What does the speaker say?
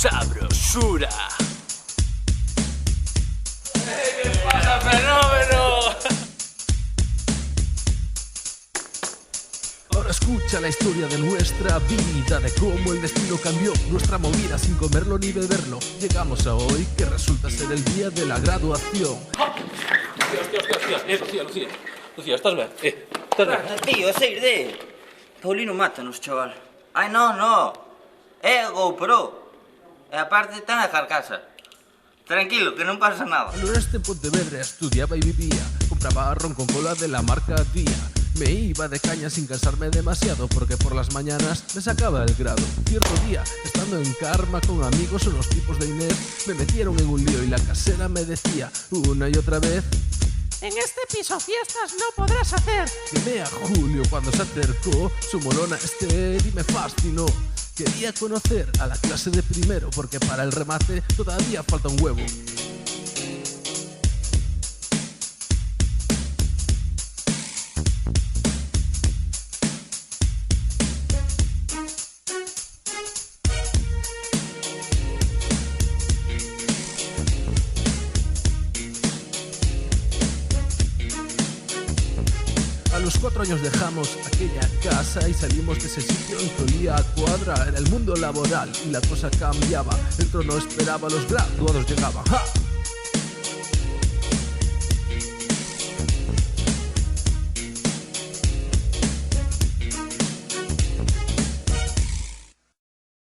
sabrosura. ¿Qué pasa, fenómeno? Ahora escucha la historia de nuestra vida, de cómo el destino cambió nuestra movida sin comerlo ni beberlo. Llegamos a hoy, que resulta ser el día de la graduación. Hostia, Lucía, estás ben? Estás ben? Tío, a sair de... Paulino mátanos, chaval. Ai, no. É a GoPro. E aparte ten a carcasa. Tranquilo, que non pasa nada. Al noreste en Pontevedra estudiaba y vivía. Compraba ron con cola de la marca Día. Me iba de caña sin cansarme demasiado, porque por las mañanas me sacaba el grado. Cierto día, estando en Karma con amigos, unos tipos de Inés me metieron en un lío y la casera me decía una y otra vez: en este piso fiestas no podrás hacer. Llamé a Julio cuando se acercó, su molona y me fascinó. Quería conocer a la clase de primero, porque para el remate todavía falta un huevo. A los 4 años dejamos aquella casa y salimos de ese sitio y que olía a cuadra. Era el mundo laboral y la cosa cambiaba. El trono esperaba, los graduados llegaban. ¡Ja!